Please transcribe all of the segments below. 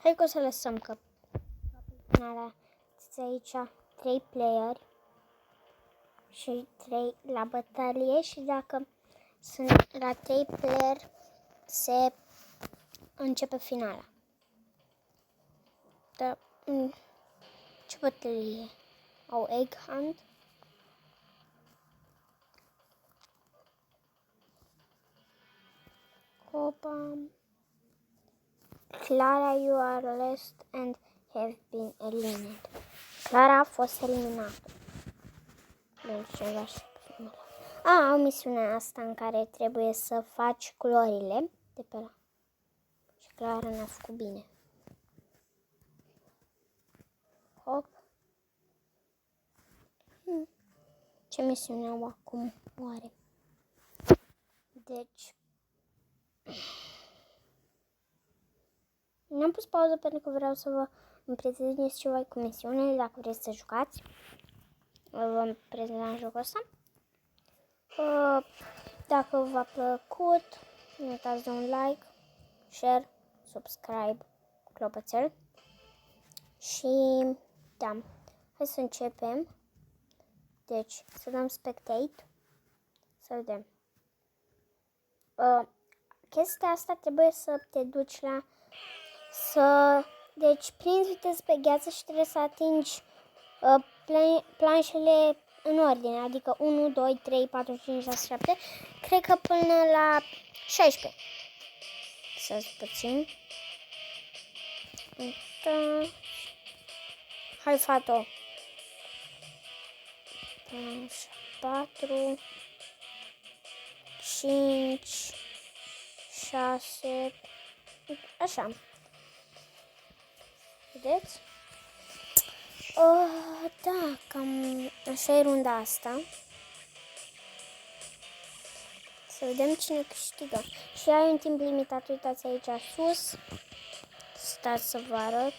Hai că o să lăsăm că aici 3 playeri și 3 la bătălie și dacă sunt la 3 player se începe finala. Da, ce bătălie? Au Egg Hunt? Opa. Clara, you are lost and have been eliminated. Clara a fost eliminată. Au misiunea asta în care trebuie să faci culorile de pe ăla. Și Clara n-a făcut bine. Hop. Ce misiune au acum oare? Deci n-am pus pauză pentru că vreau să vă prezint ceva cu misiunile. Dacă vreți să jucați, vă prezint jocul ăsta. Dacă v-a plăcut, nu uitați de un like, share, subscribe, clopoțel. Și da, hai să începem. Deci, să dăm spectate. Să vedem. Chestia asta trebuie să te duci la... Deci, prinzi viteză pe gheață și trebuie să atingi planșele în ordine. Adică 1, 2, 3, 4, 5, 6, 7. Cred că până la 16. Să-ți puțin. Hai, fato. 4, 5, 6, așa. Vedeți? Da, cam așa e runda asta. Să vedem cine câștigă. Și ai un timp limitat, uitați aici sus. Stați să vă arăt.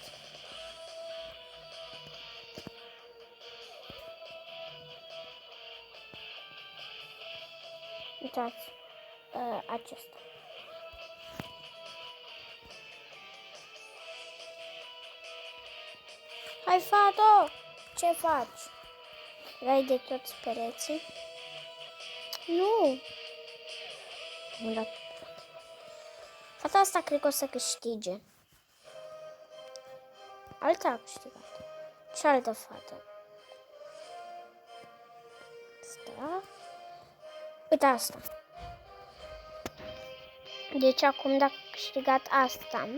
Uitați, acesta. Hai, fato! Ce faci? Rai de toți pereții? Nu! Fata asta cred că o să câștige. Alta a câștigat. Ce altă fată? Asta. Uite asta. Deci acum dacă a câștigat asta.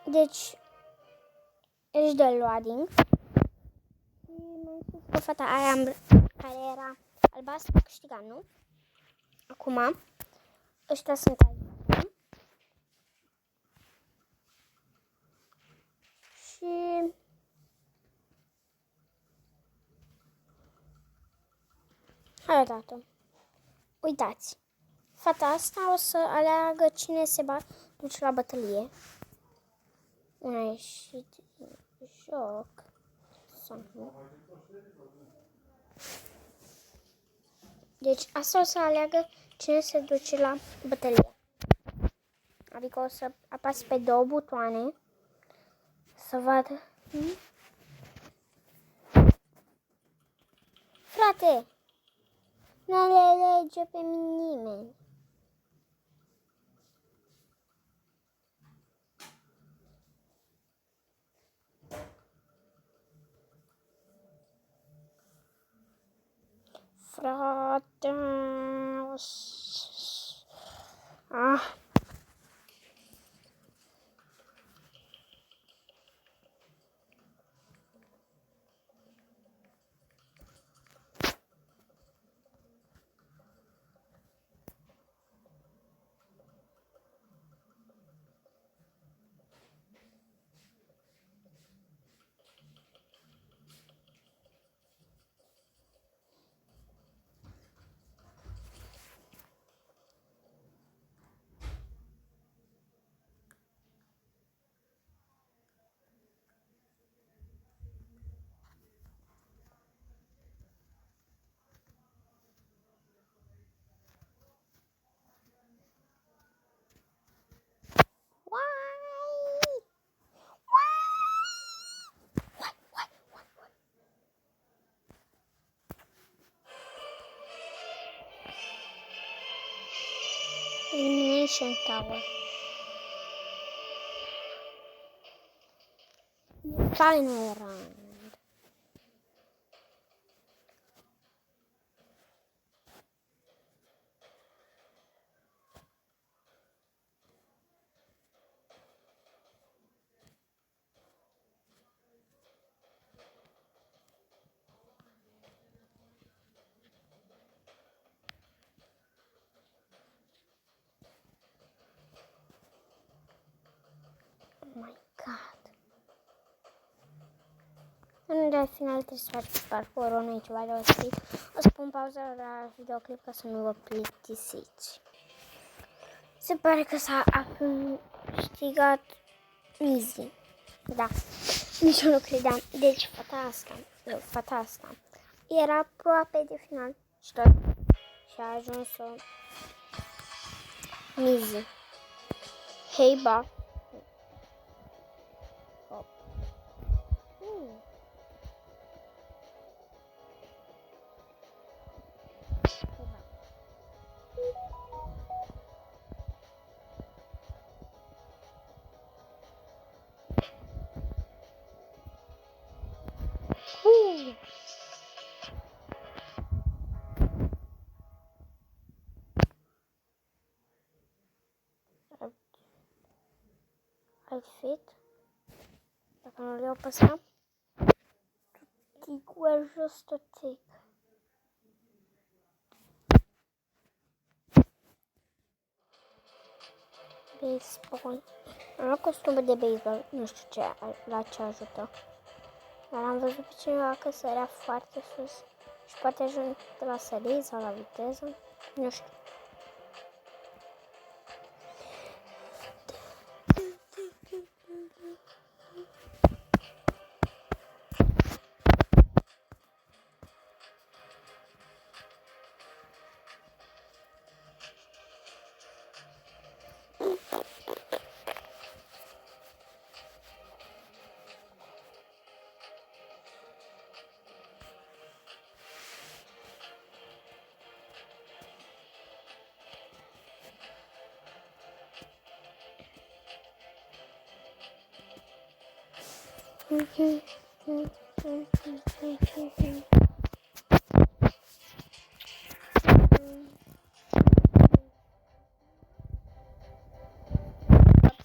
Deci își dă loading. Și mai știți că fata aia care era albastră a câștigat, nu? Acum ăștia sunt aici. Și hai odată. Uitați. Fata asta o să aleagă cine se duce la bătălie. Una a ieșit din joc. Deci asta o să aleagă cine se duce la bătălie. Adică o să apasă pe 2 butoane să vadă. Frate, nu le alege pe nimeni. Frate. Elimination Tower. Final round. Oh my god. În final trebuie să faci parcurul, nu e ceva deosebit. O să pun pauză la videoclip ca să nu vă plictisiți. Se pare că s-a câștigat easy. Da, nici eu nu credeam. Deci fata asta era aproape de final și tot și a ajuns-o easy. Hey, ba. Outfit. Dacă nu le iau pe ăsta, tic, wear just a tick. Baseball. Am luat costumul de baseball, nu știu ce, la ce ajută. Dar am văzut pe cineva că sărea foarte sus și poate ajunge la sărit sau la viteză, nu știu.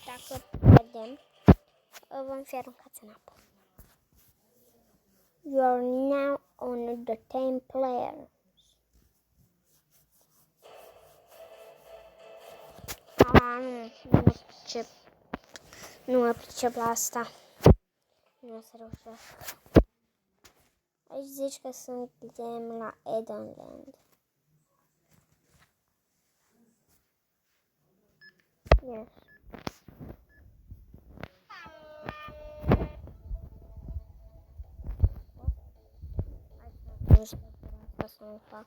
Dacă vedem, vom fi aruncați în apă. You are now on the 10 players. Nu mă pricep la asta. Nu o să reușesc. Aici zici că suntem la Edenland. Yes. Nu știu asta să nu fac.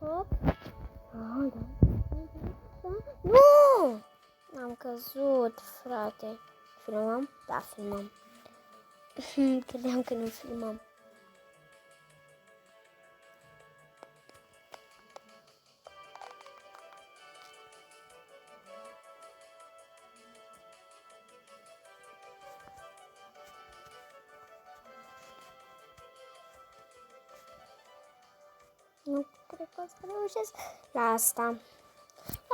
Hop. Nu! Am căzut, frate. Filmăm? Da, filmăm. Credeam că nu filmăm. Nu cred că o să reușesc la asta.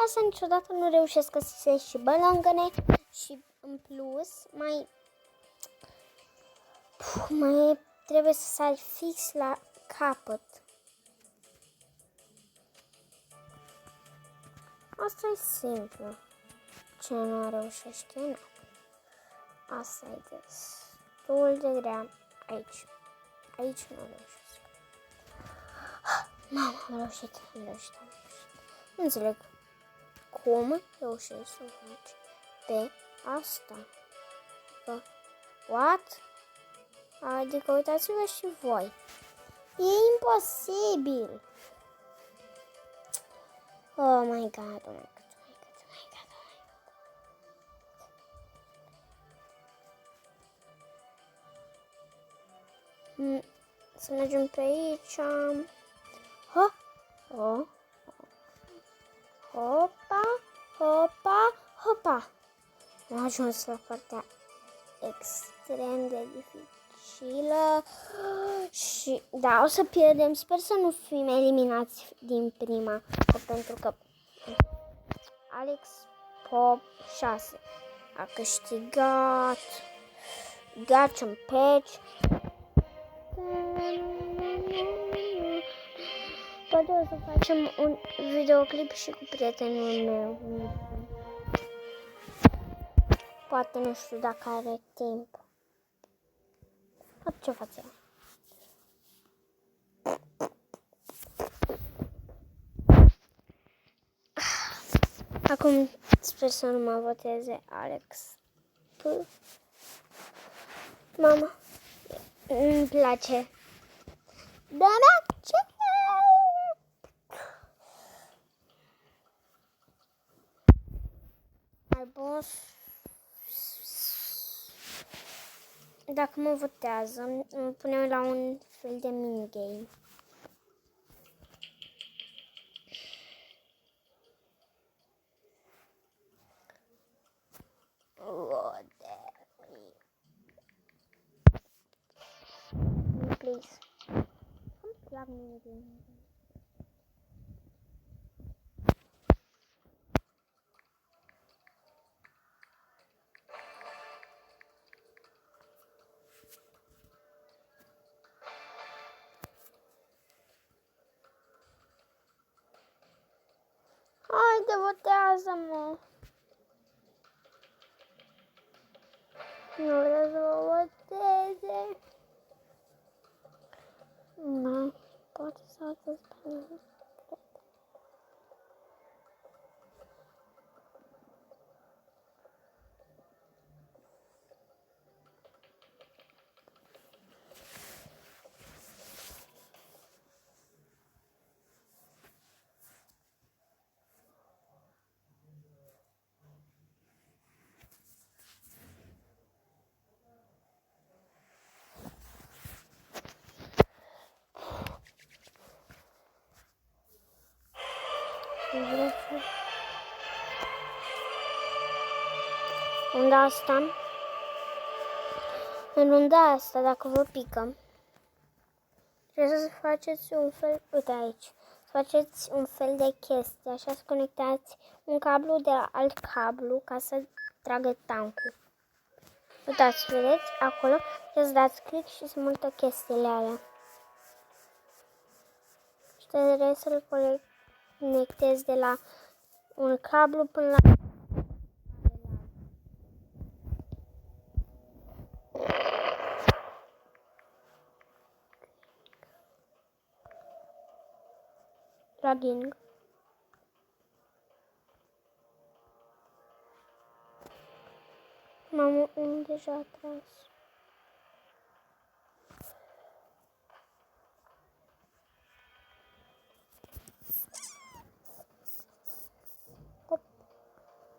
Asta niciodată nu reușesc să se și bălângăne și în plus mai trebuie să sari fix la capăt. Asta e simplu. Cine nu reușește, nu. Asta e destul de grea. Aici nu reușesc. Mama, am reușit. Nu înțeleg cum reușesc să faci pe asta. What? Adică uitați-vă și voi. E imposibil. Oh my god, oh my god. Să mergem pe aici. Ha! Oh. Hopa, hopa, hopa. Am ajuns la partea extrem de dificilă și da, o să pierdem. Sper să nu fim eliminați din prima, pentru că Alex Pop 6 a câștigat Gatch and Patch. Poate o să facem un videoclip și cu prietenul meu. Poate, nu știu dacă are timp. Ce face? Acum sper să nu mă voteze Alex. Mama, îmi place. Da, ce? Albus. Dacă mă votează, îmi punem la un fel de minigame. Please. Îmi plac minigame. Haide, votează-mă! Nu vreau să mă voteze. Nu, poate să votez pe mine. În runda asta, dacă vă pică, trebuie să faceți un fel, uite aici, să faceți un fel de chestie, așa să conectați un cablu de la alt cablu ca să tragă tancul. Uitați, vedeți, acolo trebuie să dați click și să multe chestiile alea. Și trebuie să le conectezi de la un cablu până la plugin. Mamă, unul deja a tras. Hop,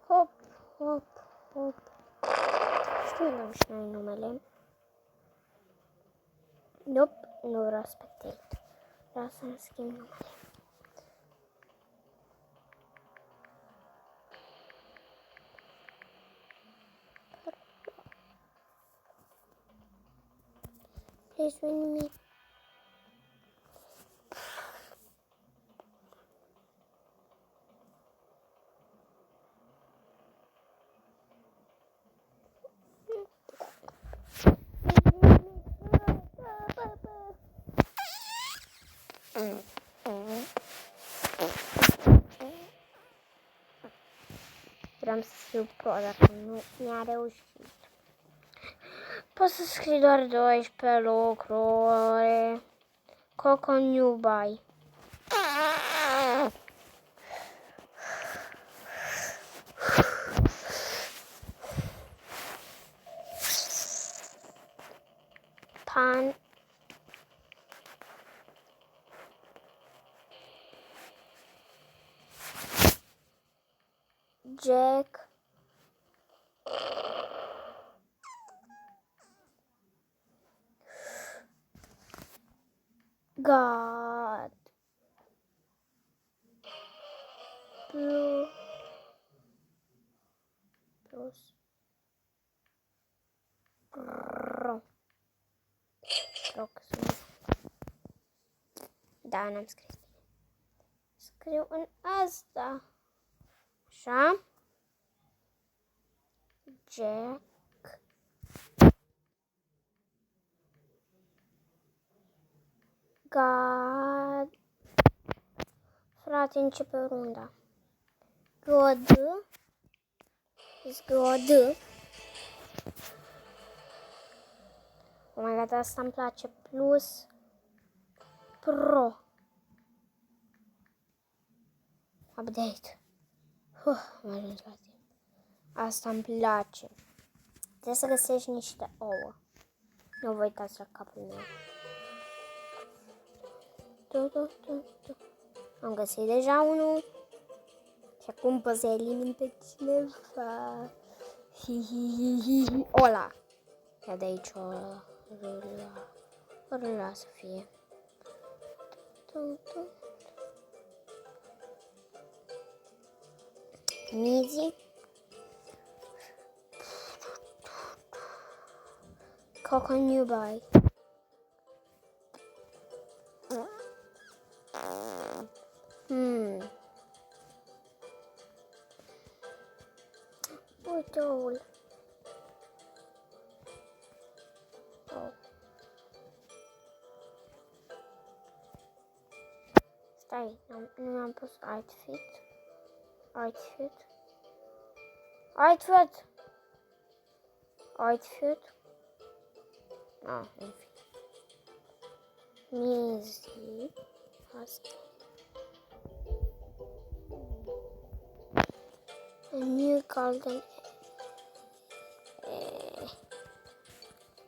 hop, hop, hop. Schimbăm și noi numele. Nope, nu vreau spectate. Vreau să-mi schimb numele. Please win me. Vreau să scriu pro, dacă nu mi-a reușit. Pot să scriu doar 12 lucruri. Coco New Buy. Pan. Jack. God. Plus. Ro. Da, n-am scris. Scriu în asta. Așa. Jack. God. Frate, începe runda. God. Is God. Oh my god, asta îmi place. Plus. Pro. Update. Am ajuns la timp. Asta îmi place. Trebuie să găsești niște ouă. Nu vă uitați la capul meu. Am găsit deja unul. Și acum pot să elimin pe cineva. Ola. Ia de aici o râla să fie. Mizi. Coconut you buy. Uite oul. Oh. Stai, nu mi-am pus outfit. Ah, în fine. Mizi. Asta. A new golden.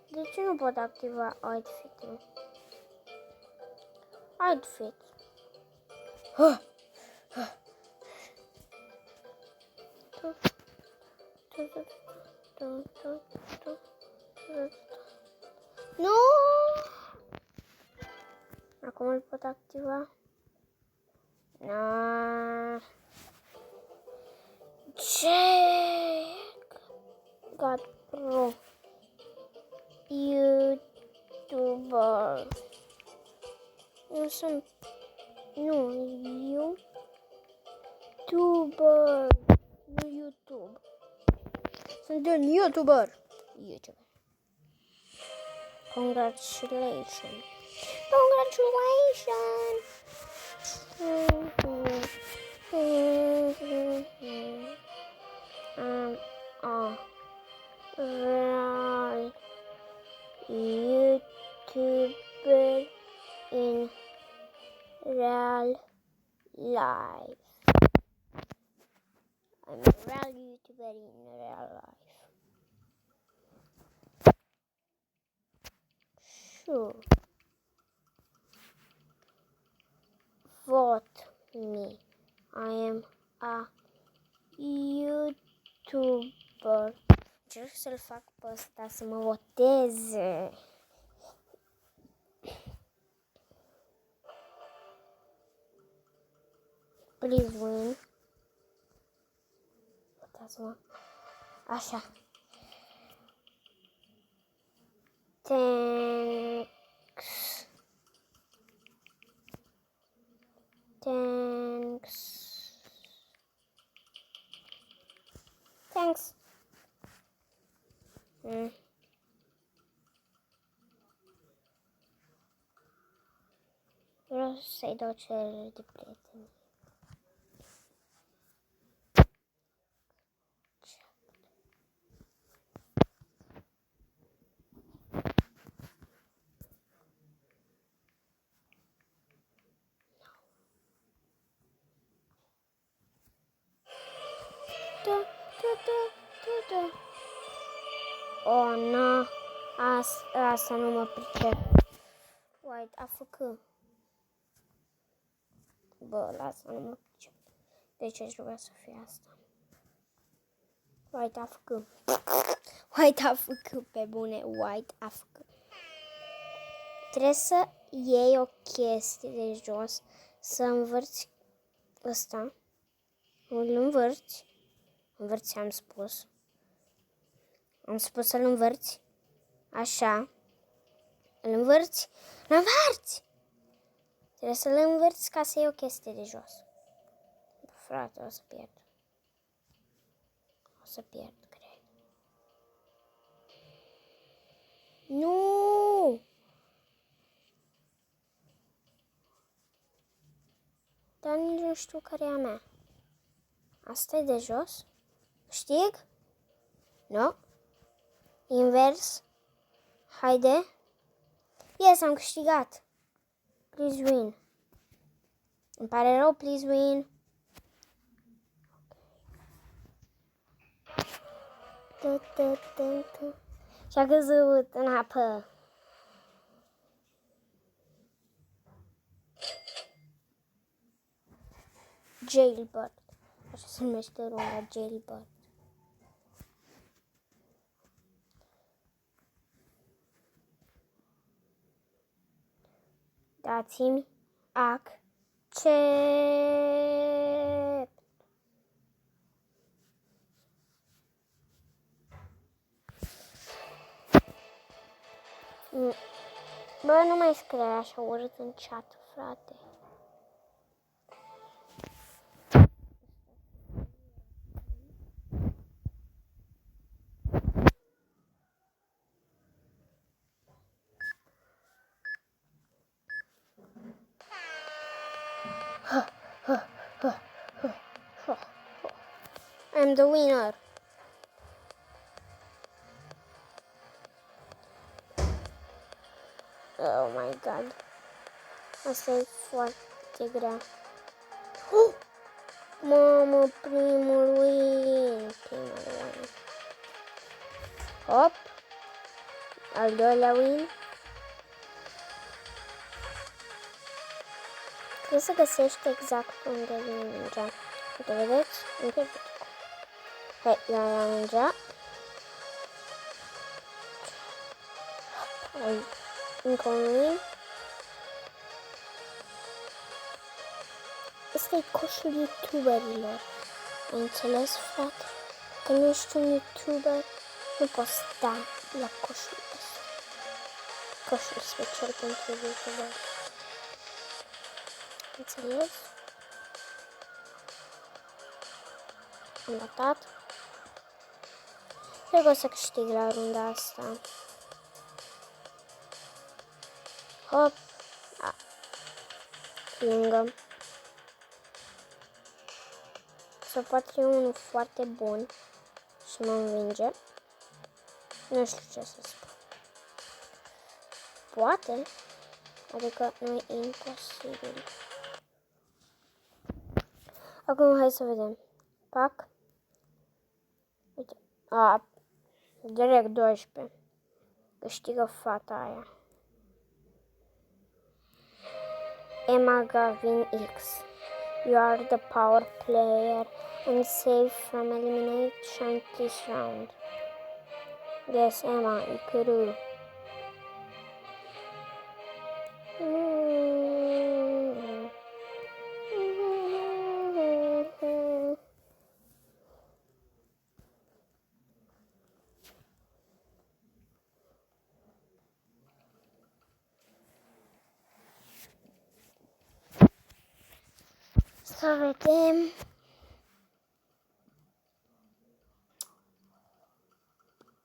De ce nu pot activa outfit-ul? Outfit. Nu! Acum îl pot activa. Jack God Pro YouTuber. Eu sunt... Nu, YouTuber. Nu YouTube. Sunt un YouTuber. Congratulations. Real YouTuber in real life. I'm a real YouTuber in real life. Sure. Vote me. I am a YouTuber. Încerc să-l fac pe ăsta să mă voteze. Please win. Votați-mă. Așa. Thanks. Vreau să-i dau cerere de prieteni. Oh, no. Asta nu mă pricep. White a făcut. Bă, lasă, nu mă pricep. De ce trebuia să fie asta? White a făcut. White a făcut, pe bune. White a făcut. Trebuie să iei o chestie de jos, să învârți ăsta, îl învârți, am spus să-l învârți, așa, îl învârți, trebuie să-l învârți ca să iei o chestie de jos. Frate, o să pierd, cred. Nu! Dar nici nu știu care e a mea. Asta e de jos? Câștig? Nu? Invers? Haide. Yes, am câștigat. Please win. Îmi pare rău, please win. Și-a căzut în apă. Jailbird. Așa se numește runda, Jailbird. Dați-mi accept. Bă, nu mai scrie așa urât în chat, frate. I'm the winner. Oh my god. Asta e foarte grea. Mamă, primul win. Hop. Al doilea win. Trebuie să găsești exact unde vine mingea. Uite, vedeți? Încă hai, ia mingea. Încă un win. Ăsta e coșul youtuberilor. Ai înțeles, frate? Că nu ești un youtuber, nu poți sta la coșul ăsta. Coșul special pentru youtuber. Înțeles? Am notat. Cred că o să câștig la runda asta. Hop. Lângă. Sau poate e unul foarte bun și mă învinge. Nu știu ce să spun. Poate. Adică nu e imposibil. Acum hai să vedem. Pac. Uite. Direct 12. Câștigă fata aia. Emma Gavin X. You are the power player and safe from elimination this round. Yes, Emma, you could do. Să vedem.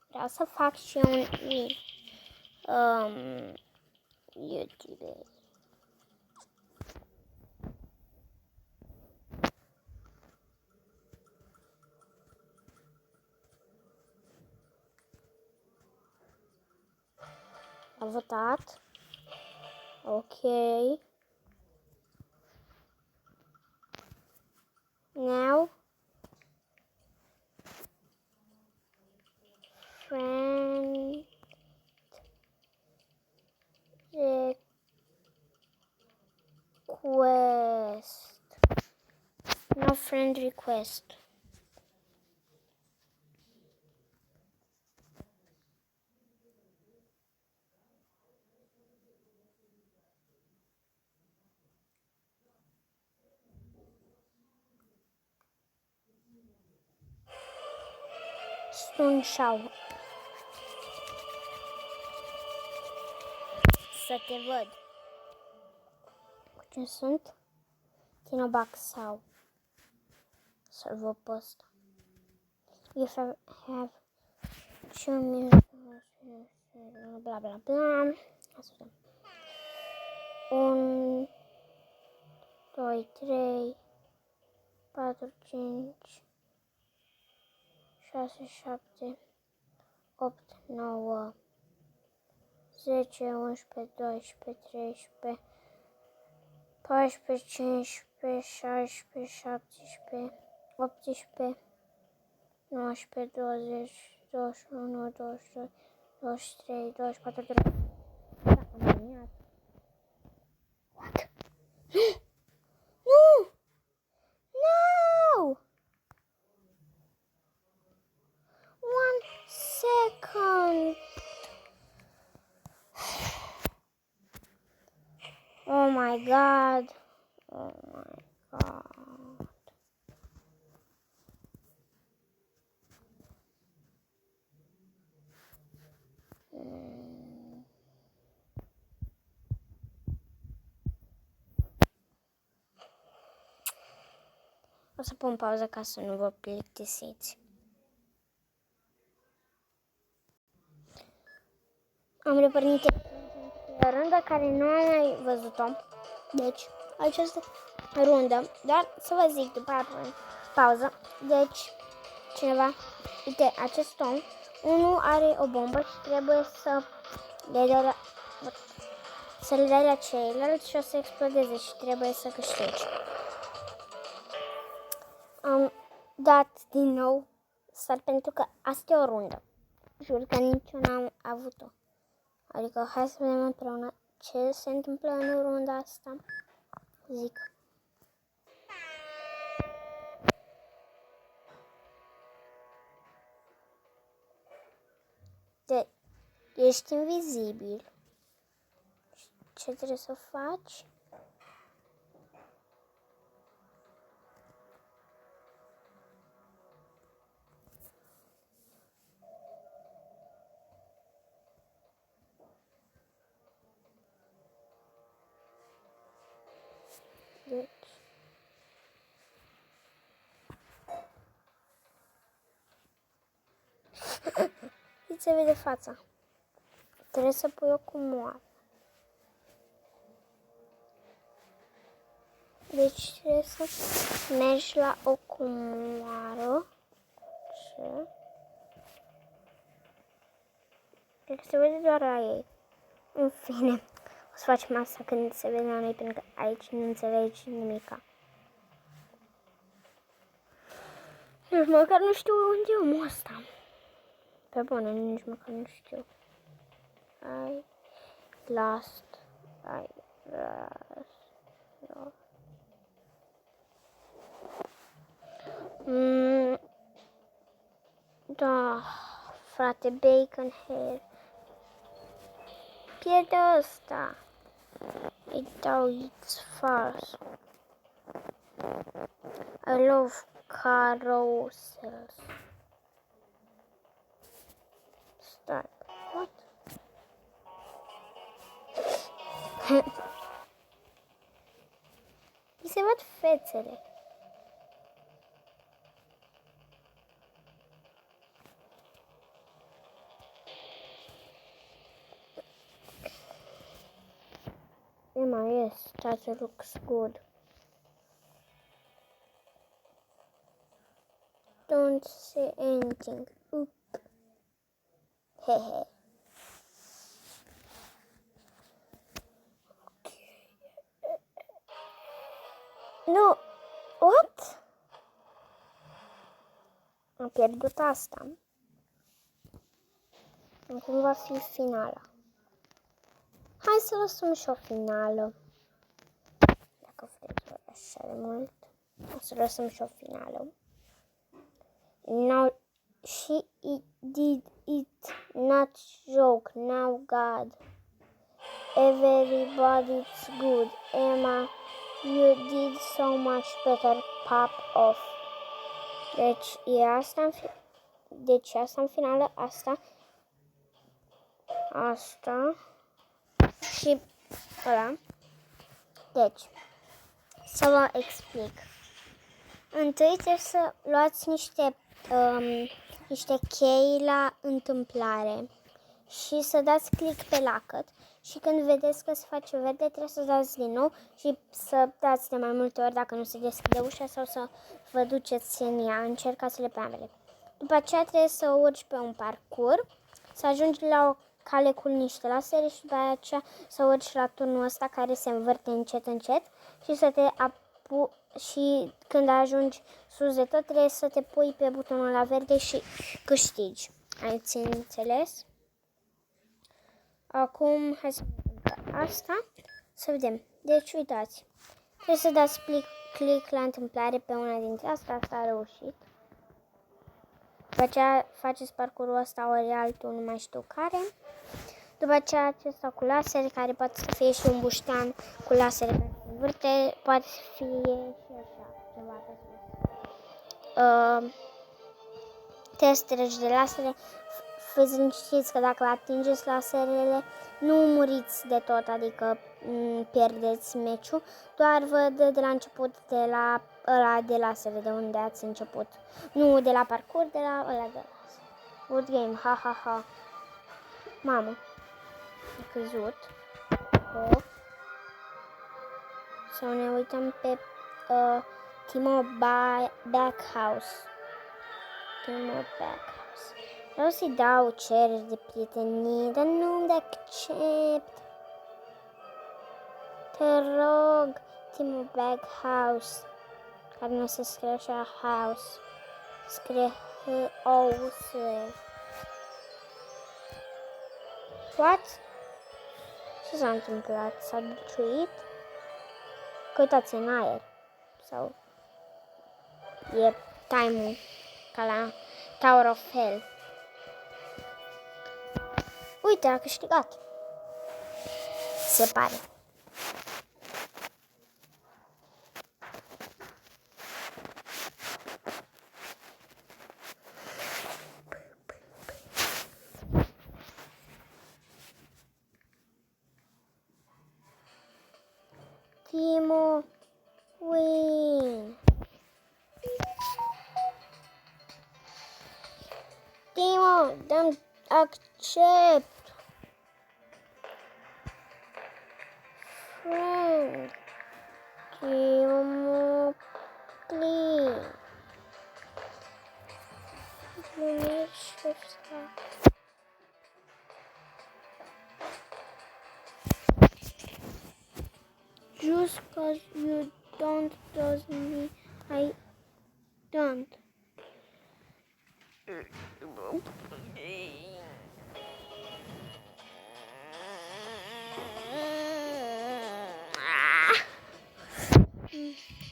Vreau să fac și un YouTube. A votat. Ok. Now. Friend. Request. No friend request. Stun shower. Să te văd. Cu cine sunt? Tinobac sau să-l văd pe ăsta. If I have 2 minutes, bla bla bla. 1, 2, 3, 4, 5, 6, 7, 8, 9, 10, 11, 12, 13, 14, 15, 16, 17, 18, 19, 20, 21, 22, 23, 24, 25. Am terminat. What? Nu! No! 1 second. Oh my god. Oh my god. O să pun pauză ca să nu vă plictisiți. Am repornit runda care nu am mai văzut-o. Deci, această rundă, doar să vă zic după pauză. Deci, cineva, uite, acest om, unul are o bombă și trebuie să le dea la ceilalți și o să explodeze și trebuie să câștigi. Am dat din nou start pentru că asta e o rundă. Jur că nici eu n-am avut-o. Adică hai să vedem împreună ce se întâmplă în runda asta. Zic. Ești invizibil. Ce trebuie să faci? Deci. Îți se vede fața. Trebuie să pui o cumoară. Deci trebuie să mergi la o cumoară. Ce? Cred că se vede doar la ei. În fine, o să facem asta când se vede la noi, pentru că aici nu înțelegi nimica. Nici măcar nu știu unde e omul ăsta. Pe bune, nici măcar nu știu. I lost. Da, frate, bacon hair. Pierde ăsta. Îi dau it's fast. I love carousels. Start. What? Mi se văd fețele. Emma, yes, that looks good. Don't say anything. Oop. Hehe. No. What? Am pierdut asta. Acum va fi finala. Hai să lăsăm și o finală. Dacă vreți așa de mult. O să lăsăm și o finală. Now she did it, not joke. Now God. Everybody's good. Emma, you did so much better. Pop off. Deci e asta Deci asta în finală, asta și ăla. Deci, să vă explic. Întâi trebuie să luați niște chei la întâmplare și să dați click pe lacăt și când vedeți că se face verde trebuie să dați din nou și să dați de mai multe ori dacă nu se deschide ușa sau să vă duceți în ea, încercați-le pe ambele. După aceea trebuie să urci pe un parcurs, să ajungi la o cale cu niște lasere și după aceea să urci la turnul ăsta care se învârte încet încet și să te și când ajungi sus de tot trebuie să te pui pe butonul la verde și câștigi. Ați înțeles? Acum hai să vedem asta. Să vedem. Deci uitați. Trebuie să dați click la întâmplare pe una dintre astea. Asta a reușit. După aceea faceți parcursul ăsta ori altul, nu mai știu care. După aceea acesta cu lasere, care poate să fie și un buștean cu lasere care se învârte, poate fi și așa, ceva pe sus. Trebuie să treci de lasere. Fiți liniștiți că dacă atingeți laserele, nu muriți de tot, adică pierdeți meciul, doar vă dă de la început de la ăla de lasere, de unde ați început. Nu de la parcurs, de la ăla de lasere. Good game, ha ha ha. Mamă, a căzut. Să ne uităm pe Timo Backhouse. Vreau să-i dau cereri de prietenie, dar nu-mi accept. Te rog, Timo Backhouse, care nu se scrie așa house, scrie house. What? Ce s-a întâmplat? S-a biciuit? Că uitați în aer. Sau e time-ul ca la Tower of Hell. Uite, a câștigat. Se pare. Timo win. Timo, dăm accept. Friend. Timo, please. Just cause you don't doesn't mean I don't.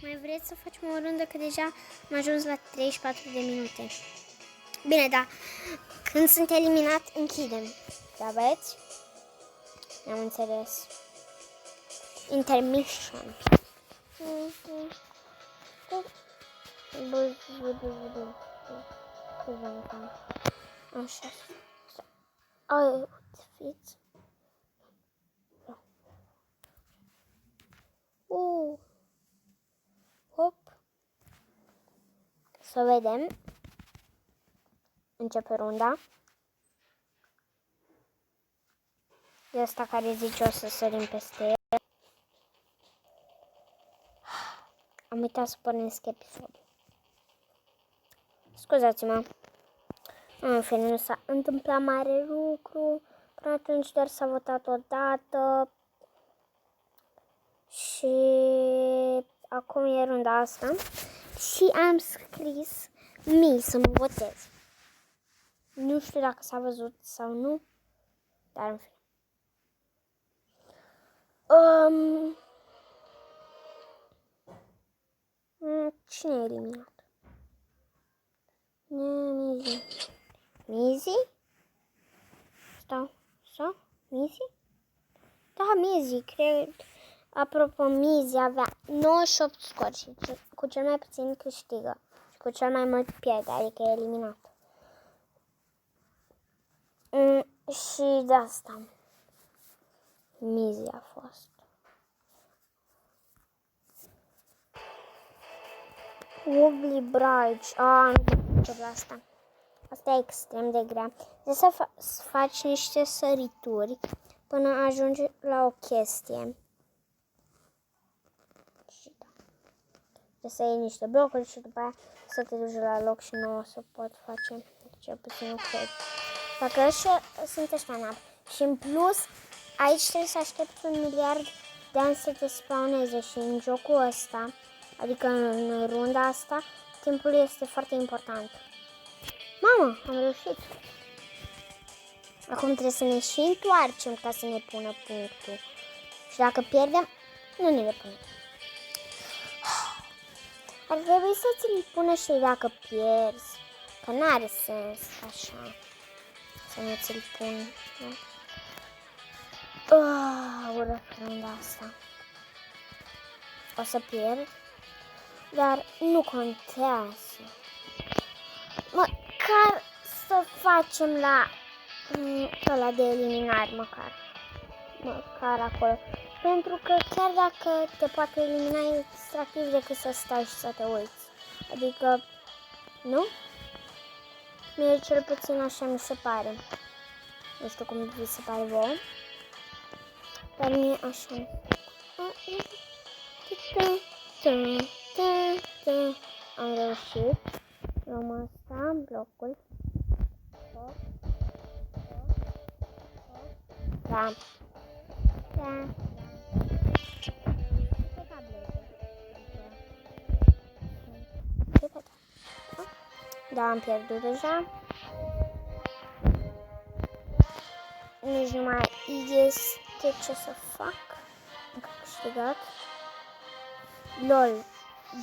Mai vreți să facem o rundă, că deja am ajuns la 34 de minute. Bine, da. Când sunt eliminat, închidem. Da, băieți? Am înțeles. Intermission. Așa. Outfit. Hop. Să vedem. Începe runda. E asta care zice o să sărim peste el. Am uitat să pornesc episodul. Scuzați-mă. În fine, nu s-a întâmplat mare lucru. Până atunci doar s-a votat o dată. Și acum e runda asta. Și am scris mii să mă votez. Nu știu dacă s-a văzut sau nu. Dar în fine. Cine e eliminat? Mizi. Mizi? Sau? Mizi? Da, Mizi, cred. Apropo, Mizi avea 98 scor și cu cel mai puțin câștigă. Și cu cel mai mult pierde, adică e eliminat. Și de asta. Mizi a fost. Wobbly Bridge. Nu știu la asta. Asta e extrem de grea. Trebuie să faci niște sărituri până ajungi la o chestie. Și da. Trebuie să iei niște blocuri și după aia să te duci la loc și nu o să pot face. Cel puțin nu cred. Dacă ăștia sunt ăștia în apă. Și în plus, aici trebuie să aștepți 1 miliard de ani să te spawneze și în jocul ăsta, adică în runda asta, timpul este foarte important. Mamă, am reușit! Acum trebuie să ne și întoarcem ca să ne pună punctul. Și dacă pierdem, nu ne le pune. Ar trebui să ți-l pună și dacă pierzi. Că n-are sens așa. Să nu ți-l pun. Ură frânda asta. O să pierd. Dar nu contează. Măcar să facem la ăla de eliminare, măcar acolo. Pentru că chiar dacă te poate elimina, e distractiv decât să stai și să te uiți. Adică, nu? Mie cel puțin așa mi se pare. Nu știu cum vi se pare vouă. Dar mie așa. Am reușit. Luăm asta, blocul. Da. Da. Da, am pierdut deja. Nici nu mai este ce să fac. Încă câștigat. LOL.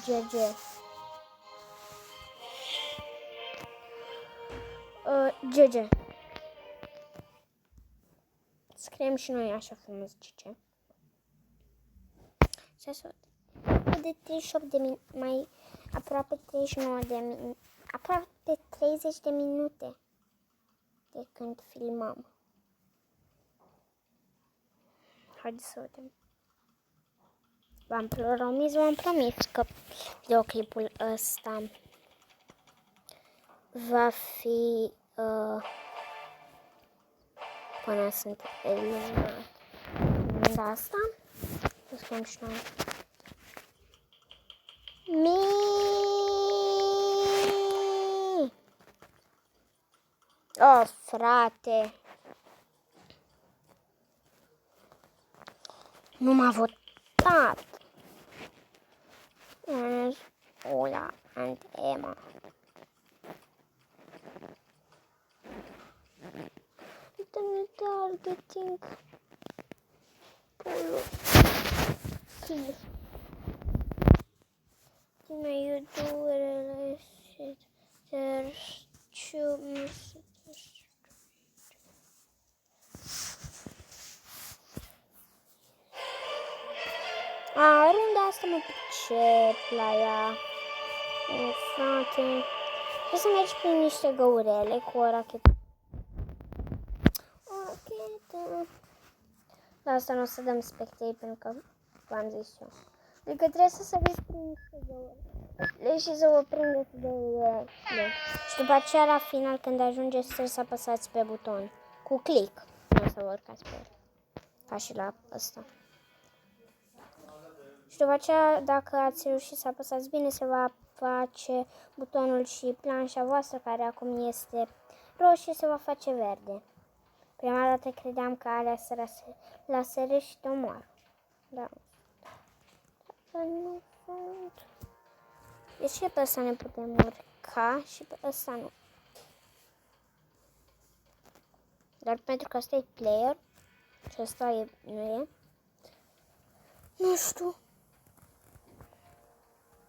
GG. GG. Scriem și noi așa frumos GG. De 38 de minute, mai aproape 39 de minute, aproape 30 de minute de când filmăm. Haideți să vedem. V-am promis că videoclipul ăsta va fi până sunt eliminat. De asta, să scriem și noi. Oh, frate. Nu m-a votat. Ola and Emma. Targeting. Please. May you do it? There's two messages. Runda asta mă pricep la ea. Frate. Trebuie să mergi prin niște găurele cu o rachetă. O rachetă. La asta nu o să dăm spectate pentru că v-am zis eu. Adică trebuie să săriți prin niște găurele și să vă prindeți de ele. Și după aceea la final când ajungeți trebuie să apăsați pe buton. Cu click. Nu o să vă urcați pe el. Ca și la ăsta. Și după aceea, dacă ați reușit să apăsați bine, se va face butonul și planșa voastră, care acum este roșie, se va face verde. Prima dată credeam că alea se lasere și te omoară. Da. Dar nu sunt. Deci și pe ăsta ne putem urca și pe ăsta nu. Dar pentru că ăsta e player și ăsta nu e. Nu știu.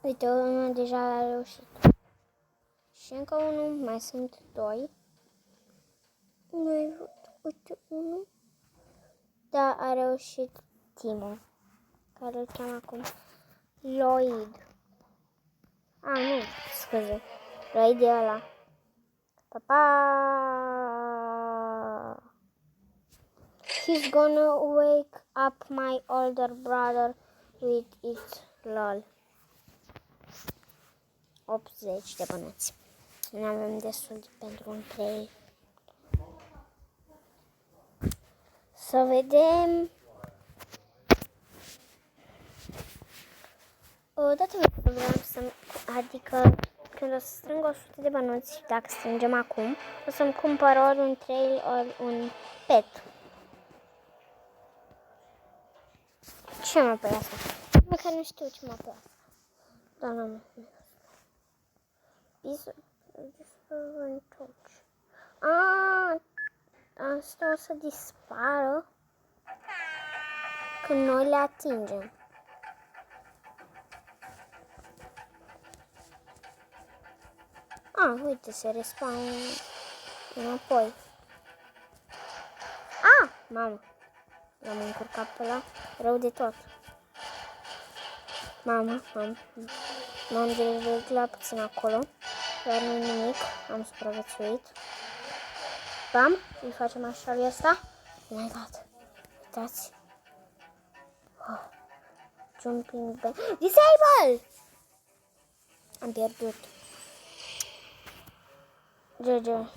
Uite, unul deja a reușit. Și încă unul, mai sunt 2. Nu uite, unul. Da, a reușit Timo, care îl cheamă acum Lloyd. Nu, scuze. Lloyd e ăla. Pa, pa! He's gonna wake up my older brother with it, lol. 80 de bănuți. Nu avem destul pentru un trail. Să vedem. Dați-mi vreau să... Adică când o să strâng 100 de bănuți, dacă strângem acum, o să-mi cumpăr ori un trail, ori un pet. Ce mă pe asta? Măcar nu știu ce mă pe asta. Da, nu. Asta o să dispară când noi le atingem. Uite, se respawn înapoi. Mamă, l-am încurcat pe ăla rău de tot. Mamă, m-am dezvoltat puțin acolo, dar nu nimic, am supraviețuit. Bam, îi facem așa lui ăsta. Oh my god, uitați. Jumping back. Disable! Am pierdut. GG.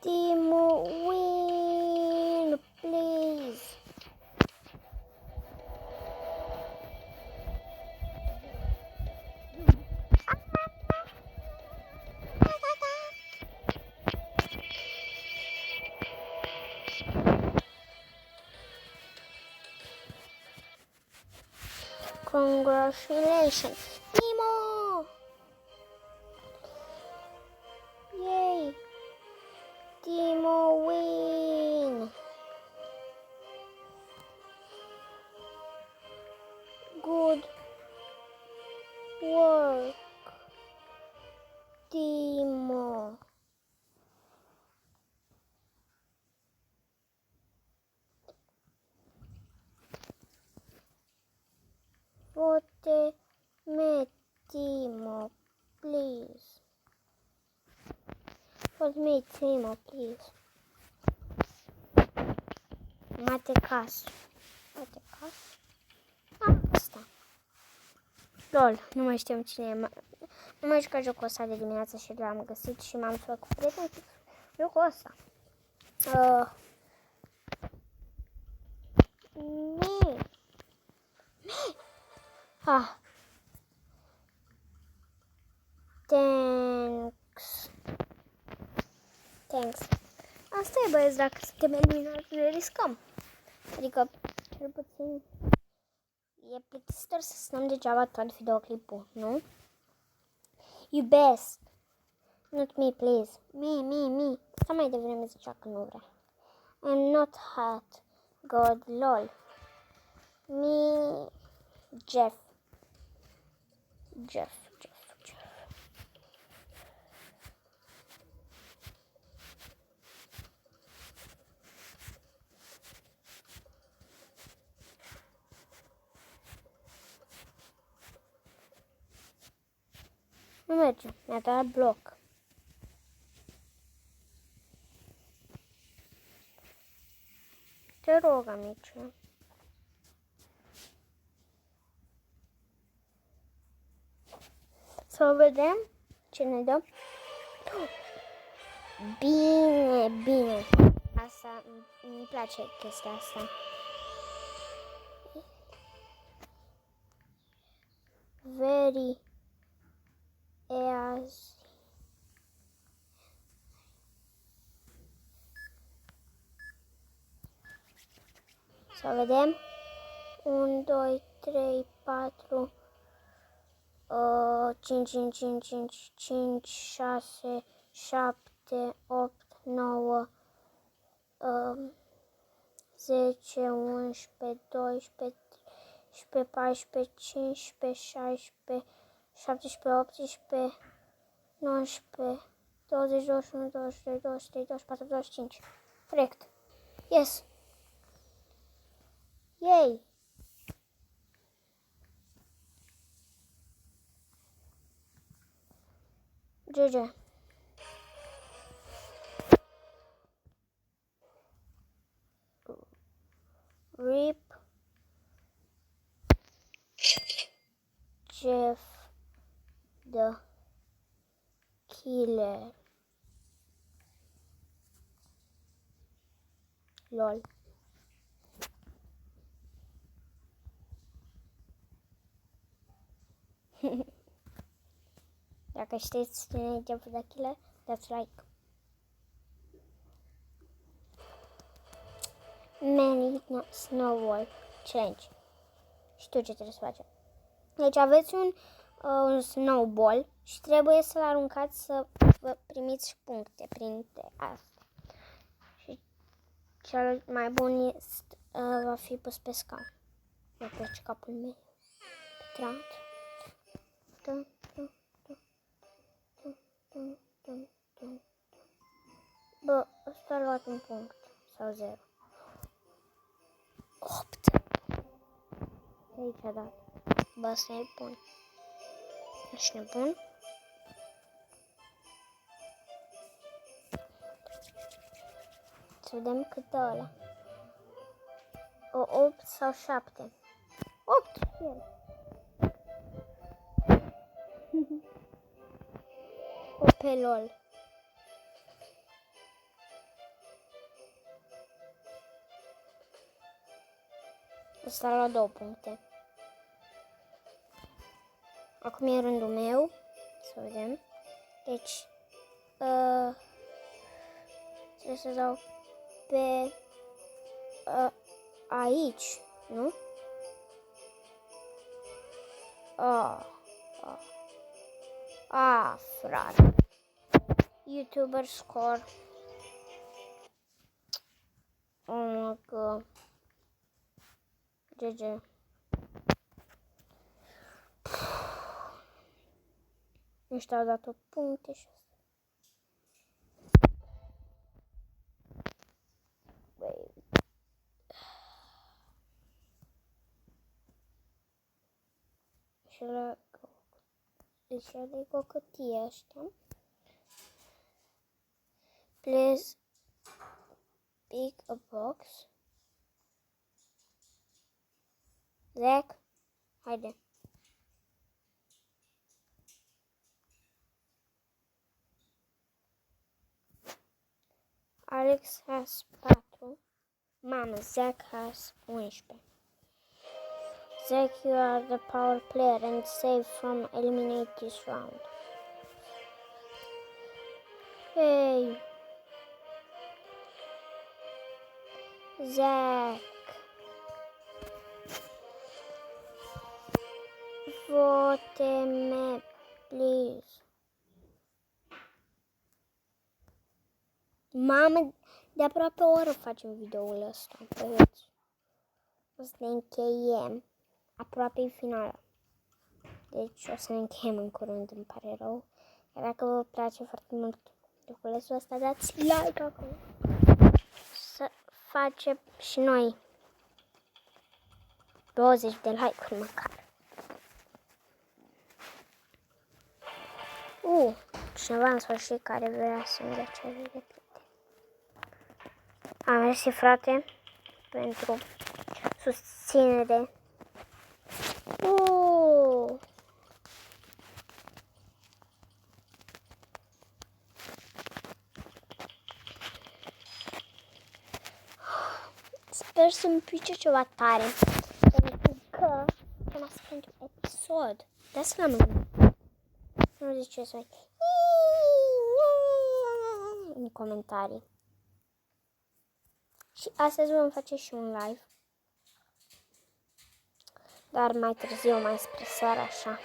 Team win, please. Congratulations, Timo! Yay! Timo win! Good work, Timo! Vote me, Timo, please. Vote me, Timo, please. Matecas. Asta. Lol, nu mai știu cine e. Nu mai jucat jocul ăsta de dimineață și l-am găsit și m-am surat cu prieteni. Jocul ăsta. Thanks. Asta e, băieți, dacă suntem eliminați, ne riscăm. Adică, cel puțin, e plictisitor să stăm degeaba tot videoclipul, nu? You best. Not me, please. Me. Asta mai devreme zicea că nu vrea. I'm not hot. God, lol. Me, Jeff. Nu merge, mi-a dat bloc. Te rog, amice. Să vedem ce ne dă. Bine. Asta, îmi place chestia asta. Very easy. Să vedem. 1, 2, 3, 4, 5, 6, 7, 8, 9, 10, 11, 12, 13, 14, 15, 16, 17, 18, 19, 20, 21, 22, 23, 24, 25. Corect. Yes. Yay! GG. RIP Jeff the Killer. LOL. Dacă știți cine e Jeff the Killer, dați like. Many Snowball Challenge. Știu ce trebuie să facem. Deci aveți un snowball și trebuie să-l aruncați să vă primiți puncte printre asta. Și cel mai bun este, va fi pus pe scaun. Îmi place capul meu. Petrat. Bă, ăsta a luat un punct sau 0. 8. Aici a dat. Bă, ăsta e bun. Ești nebun? Să vedem cât dă ăla. O 8 sau 7. 8 el. O pe LOL. Ăsta a luat 2 puncte. Acum e rândul meu. Să vedem. Deci, trebuie să dau pe aici, nu? Frate. YouTuber score. Oh my god. GG. Ăștia au dat 8 puncte și asta. Și ăla e cu o cutie ăștia. Please pick a box. Zack, haide. Alex has 4. Mama, Zack has 11. Zack, you are the power player and save from eliminate this round. Hey. Zack. Vote-me, please. Mamă, de aproape o oră facem videoul ăsta. Vedeți? O să ne încheiem. Aproape e finala. Deci o să ne încheiem în curând, îmi pare rău. Iar dacă vă place foarte mult videoulețul ăsta, dați like acolo. Să facem și noi 20 de like-uri măcar. Cineva în sfârșit care vrea să-mi dea ce de plăte. Mersi, frate, pentru susținere. Sper să-mi pice ceva tare, pentru că am asta pentru episod. Dați la mână. Nu ziceți voi în comentarii. Și astăzi vom face și un live. Dar mai târziu, mai spre seara, așa.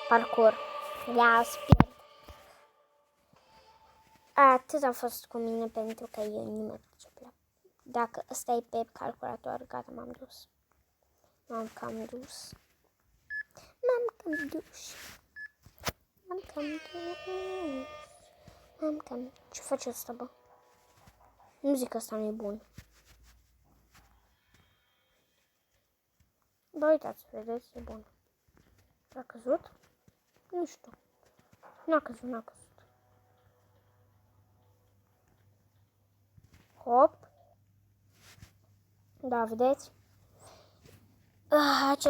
Parcur. Ia, spierd. Atât a fost cu mine, pentru că eu nu mă pricep la... Dacă ăsta e pe calculator, gata, m-am dus. M-am cam dus. Ce face asta, bă? Nu zic că ăsta nu e bun. Bă, uitați, vedeți, e bun. A căzut? Nu știu. N-a căzut, n-a căzut. Hop. Da, vedeți? Acesta